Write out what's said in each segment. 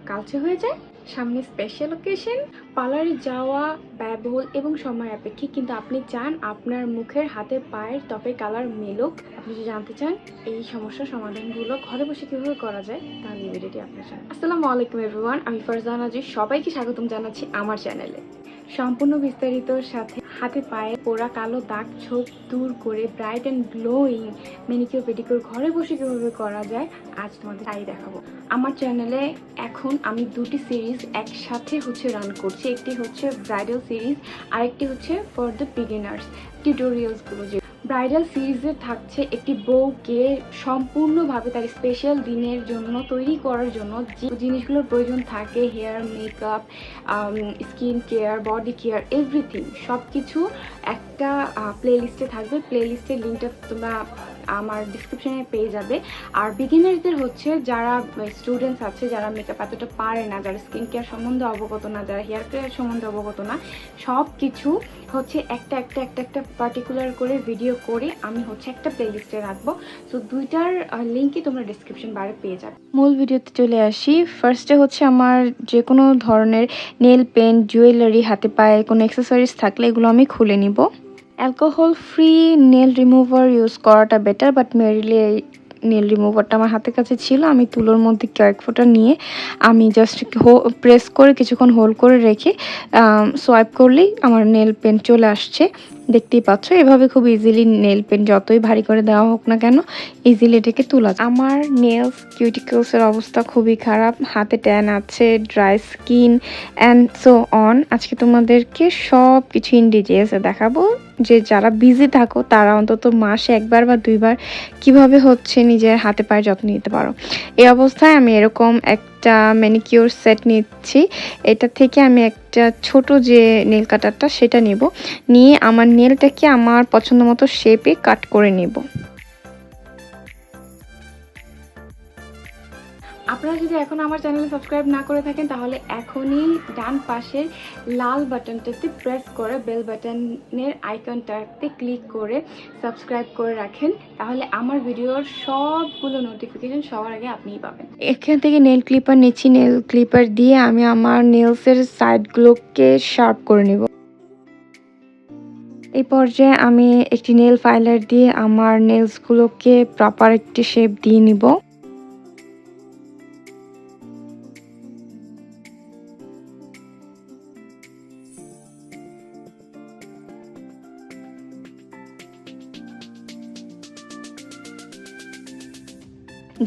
কালচে হয়ে যায়। সামনে স্পেশাল অকেশন, পার্লারে যাওয়া ব্যয়বহুল এবং সময় আপেক্ষিক, কিন্তু আপনি চান আপনার মুখের, হাতে, পায়ের ত্বকের কালার মেলুক। আপনি যদি জানতে চান এই সমস্যার সমাধানগুলো ঘরে বসে কিভাবে করা যায়, তাহলে এই ভিডিওটি আপনার জন্য। আসসালামু আলাইকুম এভরিওয়ান, আমি ফারজানা নাজি, সবাইকে স্বাগতম জানাচ্ছি আমার চ্যানেলে। সম্পূর্ণ বিস্তারিতর সাথে হাতে পায়ে পোড়া কালো দাগ ছোপ দূর করে bright and glowing manicure pedicure ঘরে বসে কিভাবে করা যায় আজ তোমাদের তাই দেখাবো। আমার চ্যানেলে এখন আমি দুটি সিরিজ একসাথে রান করছি। একটি হচ্ছে ব্রাইডাল সিরিজ, আরেকটি হচ্ছে ফর দ্য বিগিনার্স টিউটোরিয়ালসগুলো। যে ব্রাইডাল সিরিজে থাকছে একটি বউকে সম্পূর্ণভাবে তার স্পেশাল দিনের জন্য তৈরি করার জন্য যে জিনিসগুলোর প্রয়োজন থাকে, hair, makeup, skin care, body care, everything সব কিছু একটা প্লেলিস্টে থাকবে। প্লেলিস্টের লিঙ্কটা তোমরা আমার ডিসক্রিপশনে পেয়ে যাবে। আর বিগিনারদের হচ্ছে যারা স্টুডেন্টস আছে, যারা মেকআপ এতটা পারে না, যারা স্কিন কেয়ার সম্বন্ধে অবগত না, যারা হেয়ার কেয়ার সম্বন্ধে অবগত না, সব কিছু একটা পার্টিকুলার করে ভিডিও করে আমি একটা প্লেলিস্টে রাখবো। সো দুইটার লিঙ্কই তোমরা ডিসক্রিপশন বারে পেয়ে যাবে। মূল ভিডিওতে চলে আসি। ফার্স্টে আমার যে কোনো ধরনের নেল পেন্ট, জুয়েলারি, হাতে পায়ে কোনো অ্যাক্সেসরিজ থাকলে এগুলো আমি খুলে নিব। Alcohol free nail remover use করাটা বেটার, বাট মেরিলে নেল রিমুভারটা আমার হাতের কাছে ছিল। আমি তুলোর মধ্যে কয়েক ফোঁটা নিয়ে আমি জাস্ট প্রেস করে কিছুক্ষণ হোল্ড করে রেখে সোয়াইপ করলেই আমার নেল পেন্ট চলে আসছে। দেখতেই পাচ্ছ, এভাবে খুব ইজিলি নেল পেন্ট যতই ভারী করে দেওয়া হোক না কেন ইজিলি এটাকে তোলা যায়। আমার নেলস কিউটিকলসের অবস্থা খুবই খারাপ, হাতে ট্যান আছে, dry skin and so on. আজকে তোমাদেরকে সব কিছু ইন ডিটেলসে দেখাবো, যে যারা বিজি থাকো তারা অন্তত মাসে একবার বা দুইবার কিভাবে নিজের হাতে পায়ে যত্ন নিতে পারো। এই অবস্থায় আমি এরকম একটা ম্যানিকিউর সেট নিচ্ছি। এটা থেকে আমি একটা ছোট যে নেল কাটারটা সেটা নিয়ে আমার নেলটাকে আমার পছন্দ মতো শেপে কাট করে নেব। আপনারা যদি এখন আমার চ্যানেলে সাবস্ক্রাইব না করে থাকেন তাহলে এখনই ডান পাশের লাল বাটনটাতে প্রেস করে বেল বাটনের আইকনটাতে ক্লিক করে সাবস্ক্রাইব করে রাখেন, তাহলে আমার ভিডিওর সবগুলো নোটিফিকেশন সবার আগে আপনিই পাবেন। এখান থেকে নেল ক্লিপার নিচ্ছি। নেল ক্লিপার দিয়ে আমি আমার নেলসের সাইডগুলোকে শার্প করে নেব। এই পর্যায়ে আমি একটি নেল ফাইলার দিয়ে আমার নেলসগুলোকে প্রপার একটি শেপ দিয়ে নিব।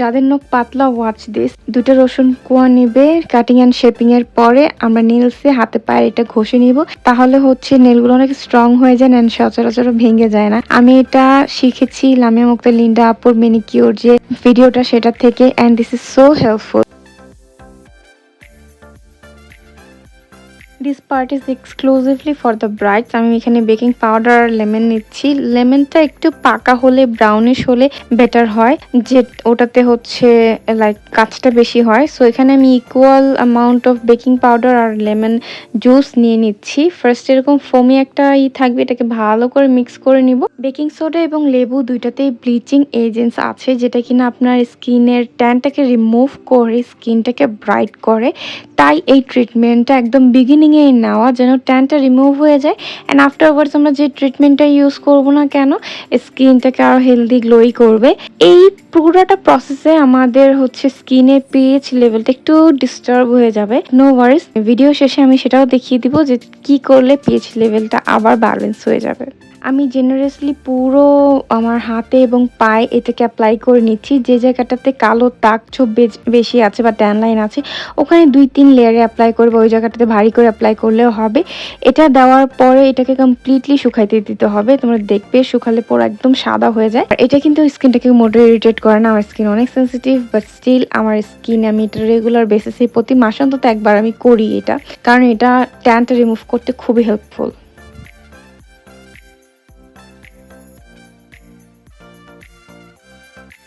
যাদের নখ পাতলা, ওয়াচ দিস। দুটো রসুন কোয়া নিবে। কাটিং অ্যান্ড শেপিং এর পরে আমরা নেলসে হাতে পায়ে এটা ঘষে নিব, তাহলে নেলগুলো অনেক স্ট্রং হয়ে যায় অ্যান্ড সচরাচর ভেঙে যায় না। আমি এটা শিখেছি লামিয়া মুক্তা লিন্ডা আপুর ম্যানিকিউর যে ভিডিওটা, সেটা থেকে, and this is so helpful. This part is exclusively for the brides. আমি এখানে বেকিং পাউডার আর লেমন নিচ্ছি। লেমনটা একটু পাকা হলে, ব্রাউনিশ হলে বেটার হয়, যে ওটাতে লাইক কাঁচটা বেশি হয়। সো এখানে আমি equal amount of baking powder আর লেমন জুস নিয়ে নিচ্ছি। ফার্স্ট এরকম ফোমি একটা থাকবে, এটাকে ভালো করে মিক্স করে নিব। বেকিং সোডা এবং লেবু দুইটাতেই ব্লিচিং এজেন্টস আছে, যেটা কিনা আপনার স্কিনের ট্যানটাকে রিমুভ করে স্কিনটাকে ব্রাইট করে। তাই এই ট্রিটমেন্টটা একদম বিগিনিংয়ে নেওয়া, যেন ট্যানটা রিমুভ হয়ে যায়, অ্যান্ড আফটারওয়ার্ডস আমরা যে ট্রিটমেন্টটা ইউজ করবো না কেন স্কিনটাকে আরও হেলদি গ্লোই করবে। এই পুরোটা প্রসেসে আমাদের স্কিনের পিএইচ লেভেলটা একটু ডিস্টার্ব হয়ে যাবে। নো ওয়ারিস, ভিডিও শেষে আমি সেটাও দেখিয়ে দিব যে কি করলে পিএইচ লেভেলটা আবার ব্যালেন্স হয়ে যাবে। আমি জেনারেসলি পুরো আমার হাতে এবং পায়ে এটাকে অ্যাপ্লাই করে নিচ্ছি। যে জায়গাটাতে কালো দাগ ছোপ বেশি আছে বা ট্যান লাইন আছে ওখানে 2-3 লেয়ারে অ্যাপ্লাই করবো, ওই জায়গাটাতে ভারী করে অ্যাপ্লাই করলেও হবে। এটা দেওয়ার পরে এটাকে কমপ্লিটলি শুকাইতে দিতে হবে। তোমরা দেখবে শুকালে পুরো একদম সাদা হয়ে যায়। আর এটা কিন্তু স্কিনটাকে মোটেও ইরিটেট করে না। আমার স্কিন অনেক সেন্সিটিভ, বাট স্টিল আমার স্কিন আমি এটা রেগুলার বেসিসে প্রতি মাসে অন্তত একবার আমি করি এটা, কারণ এটা ট্যানটা রিমুভ করতে খুবই হেল্পফুল।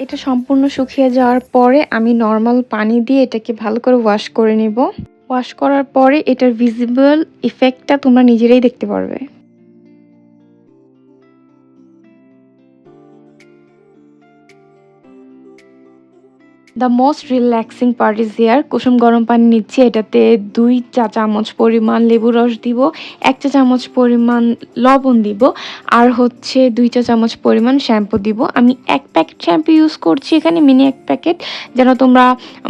এটা সম্পূর্ণ শুকিয়ে যাওয়ার পরে আমি নর্মাল পানি দিয়ে এটাকে ভালো করে ওয়াশ করে নিব। ওয়াশ করার পরে এটার ভিজিবল ইফেক্টটা তোমরা নিজেরাই দেখতে পারবে। The most relaxing part is here. কুসুম গরম পানি নিচ্ছি, এটাতে 2 চা চামচ পরিমাণ লেবুর রস দিব, 1 চা চামচ পরিমাণ লবণ দিব, আর হচ্ছে 2 চা চামচ পরিমাণ শ্যাম্পু দিব। আমি 1 প্যাকেট শ্যাম্পু ইউজ করছি এখানে, মিনি 1 প্যাকেট, যেন তোমরা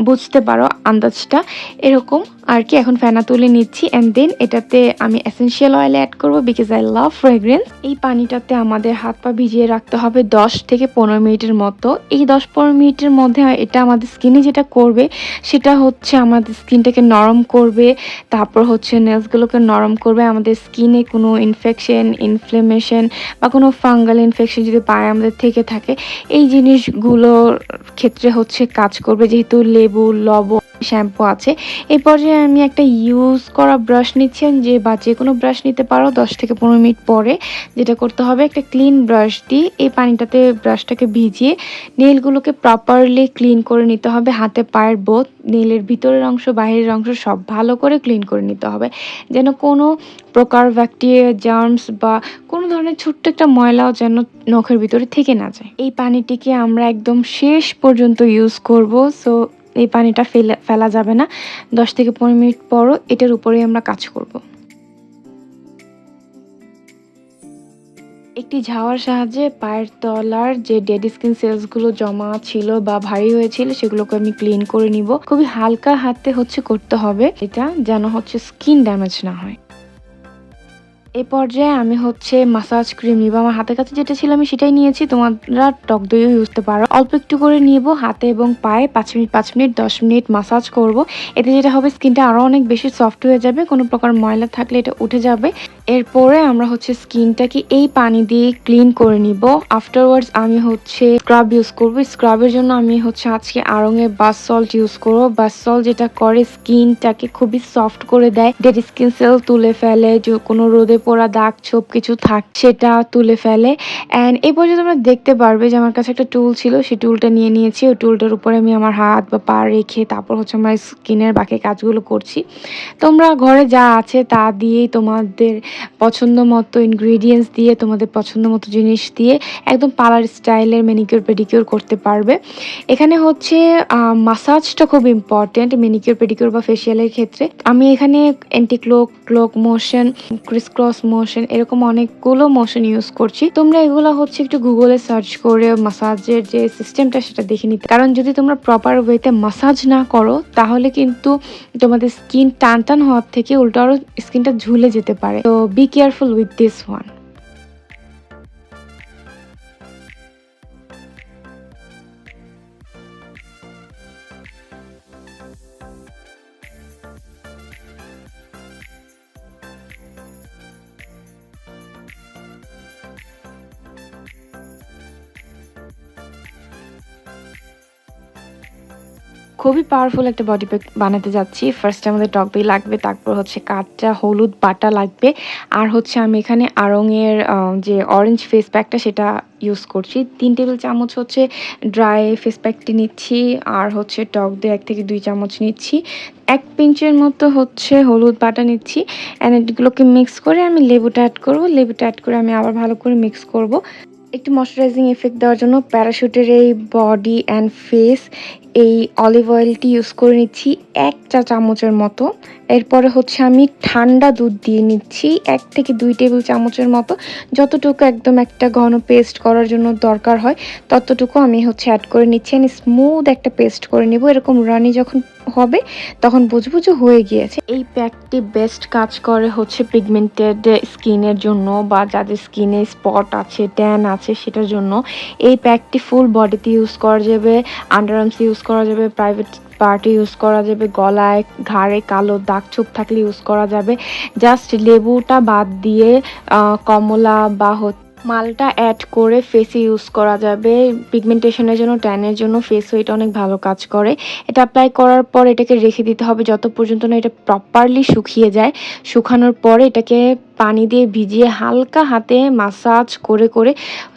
বুঝতে পারো আন্দাজটা এরকম আর কি। এখন ফেনা তুলে নিচ্ছি অ্যান্ড দেন এটাতে আমি এসেনশিয়াল অয়েল অ্যাড করব বিকজ আই লাভ ফ্রেগ্রেন্স। এই পানিটাতে আমাদের হাত পা ভিজিয়ে রাখতে হবে 10 থেকে 15 মিনিটের মতো। এই 10-15 মিনিটের মধ্যে এটা আমাদের স্কিনে যেটা করবে সেটা হচ্ছে আমাদের স্কিনটাকে নরম করবে, তারপর হচ্ছে নেলসগুলোকে নরম করবে। আমাদের স্কিনে কোনো ইনফেকশন, ইনফ্লেমেশন বা কোনো ফাঙ্গাল ইনফেকশন যদি পায়ে আমাদের থেকে থাকে, এই জিনিসগুলোর ক্ষেত্রে হচ্ছে কাজ করবে, যেহেতু লেবু, লবণ, শ্যাম্পু আছে। এই পর্যায়ে আমি একটা ইউজ করা ব্রাশ নিচ্ছি, বা যে কোনো ব্রাশ নিতে পারো। 10 থেকে 15 মিনিট পরে যেটা করতে হবে, একটা ক্লিন ব্রাশ দিয়ে এই পানিটাতে ব্রাশটাকে ভিজিয়ে নেলগুলোকে প্রপারলি ক্লিন করে নিতে হবে। হাতে পায়ের বোথ, নেলের ভিতরের অংশ, বাইরের অংশ সব ভালো করে ক্লিন করে নিতে হবে, যেন কোনো প্রকার ব্যাকটেরিয়া, জার্মস বা কোনো ধরনের ছোট্ট একটা ময়লাও যেন নখের ভিতরে থেকে না যায়। এই পানিটিকে আমরা একদম শেষ পর্যন্ত ইউজ করব, সো এই পানিটা ফেলা যাবে না। 10 থেকে 15 মিনিট পরও এটার উপরেই আমরা কাজ করব। একটি ঝাওয়ার সাহায্যে পায়ের তলার যে ডেড স্কিন সেলসগুলো জমা ছিল বা ভারী হয়েছিল সেগুলোকে আমি ক্লিন করে নিব। খুবই হালকা হাতে হচ্ছে করতে হবে এটা, যেন হচ্ছে স্কিন ড্যামেজ না হয়। এই পর্যায়ে আমি হচ্ছে মাসাজ ক্রিম নিব। আমার হাতের কাছে যেটা ছিল আমি সেটাই নিয়েছি, তোমরা টক দইও ইউজ করতে পারো। অল্প একটু করে নিব হাতে এবং পায়ে, 5 মিনিট 5 মিনিট 10 মিনিট মাসাজ করব। এতে যেটা হবে, স্কিনটা আরও অনেক বেশি সফট হয়ে যাবে, কোনো প্রকার ময়লা থাকলে এটা উঠে যাবে। এরপরে আমরা হচ্ছে স্কিনটাকে এই পানি দিয়ে ক্লিন করে নিব। আফটারওয়ার্ডস আমি হচ্ছে স্ক্রাব ইউজ করব। স্ক্রাবের জন্য আমি হচ্ছে আজকে আড়ঙের বাথ সল্ট ইউজ করব। বাথ সল্ট যেটা করে স্কিনটাকে খুবই সফট করে দেয়, ডেড স্কিন সেল তুলে ফেলে, যে কোনো রোদে পোড়া দাগ ছোপ কিছু থাক সেটা তুলে ফেলে। অ্যান্ড এই পর্যন্ত তোমরা দেখতে পারবে যে আমার কাছে একটা টুল ছিল, সেই টুলটা নিয়ে নিয়েছি। ওই টুলটার উপরে আমি আমার হাত বা পা রেখে তারপর হচ্ছে আমার স্কিনের বাকি কাজগুলো করছি। তোমরা ঘরে যা আছে তা দিয়েই তোমাদের পছন্দ মতো ইনগ্রিডিয়েন্টস দিয়ে, তোমাদের পছন্দ মতো জিনিস দিয়ে একদম পার্লার স্টাইলের ম্যানিকিউর পেডিকিউর করতে পারবে। এখানে হচ্ছে মাসাজটা খুব ইম্পর্টেন্ট ম্যানিকিউর পেডিকিউর বা ফেসিয়ালের ক্ষেত্রে। আমি এখানে anti cloak motion, Chris cross motion, এরকম অনেকগুলো মোশন ইউজ করছি। তোমরা এগুলো হচ্ছে একটু গুগলে সার্চ করে মাসাজের যে সিস্টেমটা সেটা দেখে নিতে, কারণ যদি তোমরা প্রপার ওয়েতে মাসাজ না করো তাহলে কিন্তু তোমাদের স্কিন টান টান হওয়ার থেকে উল্টো আরো স্কিনটা ঝুলে যেতে পারে। তো be careful with this one. খুবই পাওয়ারফুল একটা বডি প্যাক বানাতে যাচ্ছি। ফার্স্টে আমাদের টক দই লাগবে, তারপর হচ্ছে কাঁচা হলুদ বাটা লাগবে, আর হচ্ছে আমি এখানে আড়ংয়ের যে অরেঞ্জ ফেস প্যাকটা সেটা ইউজ করছি। 3 টেবিল চামচ হচ্ছে ড্রাই ফেস প্যাকটি নিচ্ছি, আর হচ্ছে টক দই 1 থেকে 2 চামচ নিচ্ছি। 1 পিঞ্চের মতো হচ্ছে হলুদ বাটা নিচ্ছি। অ্যান্ড এগুলোকে মিক্স করে আমি লেবুটা অ্যাড করবো। লেবুটা অ্যাড করে আমি আবার ভালো করে মিক্স করব। একটু ময়শ্চারাইজিং এফেক্ট দেওয়ার জন্য প্যারাশুটের এই বডি অ্যান্ড ফেস এই অলিভ অয়েলটি ইউজ করে নিচ্ছি 1 চা চামচের মতো। এরপরে হচ্ছে আমি ঠান্ডা দুধ দিয়ে নিচ্ছি 1 থেকে 2 টেবিল চামচের মতো। যতটুকু একদম একটা ঘন পেস্ট করার জন্য দরকার হয় ততটুকু আমি হচ্ছে অ্যাড করে নিচ্ছি। আমি স্মুথ একটা পেস্ট করে নেব। এরকম রানি যখন হবে তখন বুঝবো যে হয়ে গিয়েছে। এই প্যাকটি বেস্ট কাজ করে হচ্ছে পিগমেন্টেড স্কিনের জন্য, বা যাদের স্কিনে স্পট আছে, ট্যান আছে সেটার জন্য। এই প্যাকটি ফুল বডিতে ইউজ করা যাবে, আন্ডারআর্মস ইউজ করা যাবে, প্রাইভেট পার্টে ইউজ করা যাবে, গলায় ঘাড়ে কালো দাগ ছোপ থাকলে ইউজ করা যাবে। জাস্ট লেবুটা বাদ দিয়ে কমলা বা মালটা অ্যাড করে ফেসে ইউজ করা যাবে। পিগমেন্টেশনের জন্য, ট্যানের জন্য ফেসও এটা অনেক ভালো কাজ করে। এটা অ্যাপ্লাই করার পর এটাকে রেখে দিতে হবে যত পর্যন্ত না এটা প্রপারলি শুকিয়ে যায়। শুকানোর পরে এটাকে পানি দিয়ে ভিজিয়ে হালকা হাতে মাসাজ করে করে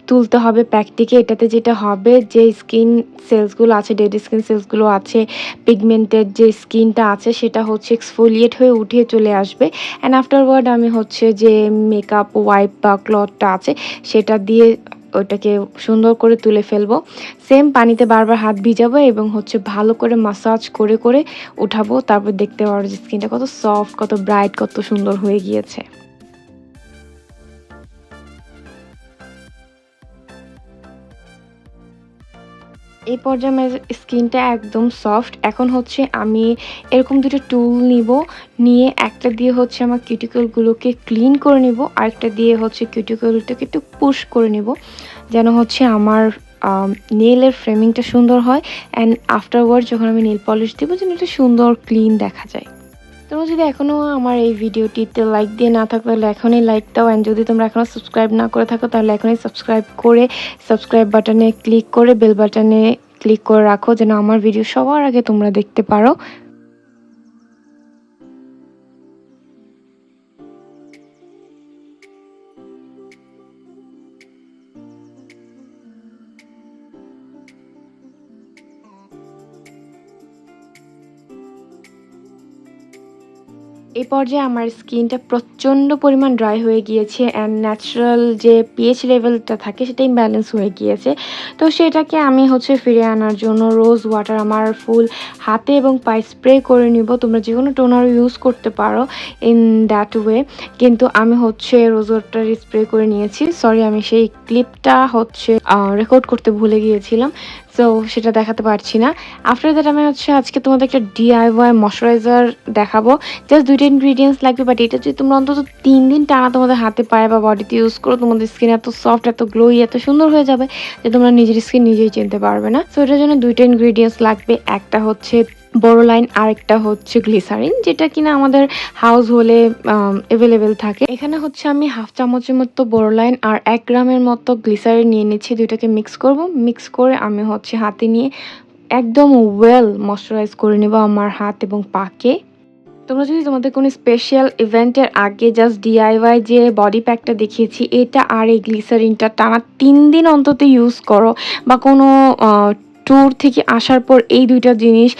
তুলতে হবে প্যাকটিকে। এটাতে যেটা হবে, যে স্কিন সেলসগুলো আছে, ডেড স্কিন সেলসগুলো আছে, পিগমেন্টেড যে স্কিনটা আছে সেটা হচ্ছে এক্সফোলিয়েট হয়ে উঠে চলে আসবে। অ্যান্ড আফটারওয়ার্ড আমি হচ্ছে যে মেকআপ ওয়াইপ বা ক্লথটা আছে সেটা দিয়ে ওইটাকে সুন্দর করে তুলে ফেলবো। সেম পানিতে বারবার হাত ভিজাবো এবং হচ্ছে ভালো করে মাসাজ করে করে উঠাবো। তারপর দেখতে পারবো যে স্কিনটা কত সফট, কত ব্রাইট, কত সুন্দর হয়ে গিয়েছে। এই পর্যায়ে আমার স্কিনটা একদম সফট। এখন হচ্ছে আমি এরকম ২ টা টুল নিব, নিয়ে একটা দিয়ে হচ্ছে আমার কিউটিকলগুলোকে ক্লিন করে নিব, আরেকটা দিয়ে হচ্ছে কিউটিকলটাকে একটু পুশ করে নিব, যেন হচ্ছে আমার নেইলের ফ্রেমিংটা সুন্দর হয় অ্যান্ড আফটারওয়ার্ড যখন আমি নেইল পলিশ দিব যেন এটা সুন্দর ক্লিন দেখা যায়। তোমরা যদি এখনও আমার এই ভিডিওটিতে লাইক দিয়ে না থাকো তাহলে এখনই লাইক দাও, অ্যান্ড যদি তোমরা এখনও সাবস্ক্রাইব না করে থাকো তাহলে এখনই সাবস্ক্রাইব করে সাবস্ক্রাইব বাটনে ক্লিক করে বেল বাটনে ক্লিক করে রাখো যেন আমার ভিডিও সবার আগে তোমরা দেখতে পারো। এই পর্যায়ে আমার স্কিনটা প্রচণ্ড পরিমাণ ড্রাই হয়ে গিয়েছে অ্যান্ড ন্যাচারাল যে পিএইচ লেভেলটা থাকে সেটা ইমব্যালেন্স হয়ে গিয়েছে। তো সেটাকে আমি হচ্ছে ফিরিয়ে আনার জন্য রোজ ওয়াটার আমার ফুল হাতে এবং পায়ে স্প্রে করে নিব। তোমরা যে কোনো টোনারও ইউজ করতে পারো ইন দ্যাট ওয়ে, কিন্তু আমি হচ্ছে রোজ ওয়াটার স্প্রে করে নিয়েছি। সরি, আমি সেই ক্লিপটা হচ্ছে রেকর্ড করতে ভুলে গিয়েছিলাম, সো সেটা দেখাতে পারছি না। আফটার দ্যাট আমি হচ্ছে আজকে তোমাদের একটা ডিআইওয়াই ময়শ্চারাইজার দেখাবো। জাস্ট 2টা ইনগ্রিডিয়েন্টস লাগবে, বাট এটা যদি তোমরা অন্তত 3 দিন টানা তোমাদের হাতে পায়ে বা বডিতে ইউজ করো, তোমাদের স্কিন এত সফট, এত গ্লোই, এত সুন্দর হয়ে যাবে যে তোমরা নিজের স্কিন নিজেই চিনতে পারবে না। সো এটার জন্য 2টা ইনগ্রিডিয়েন্টস লাগবে। একটা হচ্ছে বোরোলাইন আর একটা হচ্ছে গ্লিসারিন, যেটা কিনা আমাদের হাউস হোলে অ্যাভেলেবেল থাকে। এখানে হচ্ছে আমি হাফ চামচের মতো বোরোলাইন আর 1 গ্রামের মতো গ্লিসারিন নিয়ে নিচ্ছি। দুইটাকে মিক্স করব। মিক্স করে আমি হচ্ছে হাতে নিয়ে একদম ওয়েল ময়শ্চারাইজ করে নেব আমার হাত এবং পাকে। তোমরা যদি তোমাদের কোনো স্পেশাল ইভেন্টের আগে জাস্ট ডিআইওয়াই যে বডি প্যাকটা দেখিয়েছি এটা আর এই গ্লিসারিনটা টানা 3 দিন অন্তত ইউজ করো, বা কোনো ট্যুর থেকে আসার পর এই 2টা জিনিস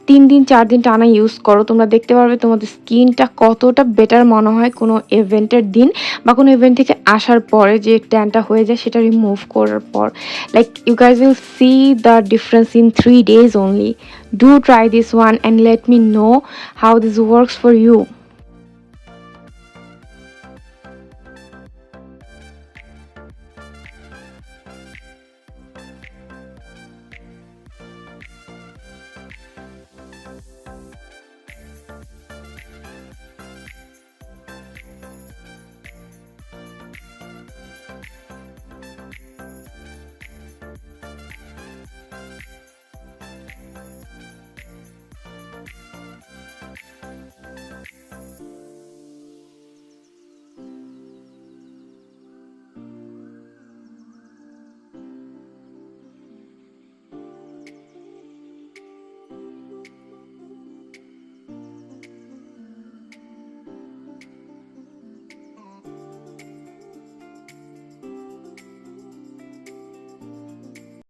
3 দিন 4 দিন টানা ইউজ করো, তোমরা দেখতে পারবে তোমাদের স্কিনটা কতটা বেটার মনে হয় কোনো ইভেন্টের দিন বা কোনো ইভেন্ট থেকে আসার পরে যে ট্যানটা হয়ে যায় সেটা রিমুভ করার পর। Like you guys will see the difference in 3 days only. Do try this one and let me know how this works for you.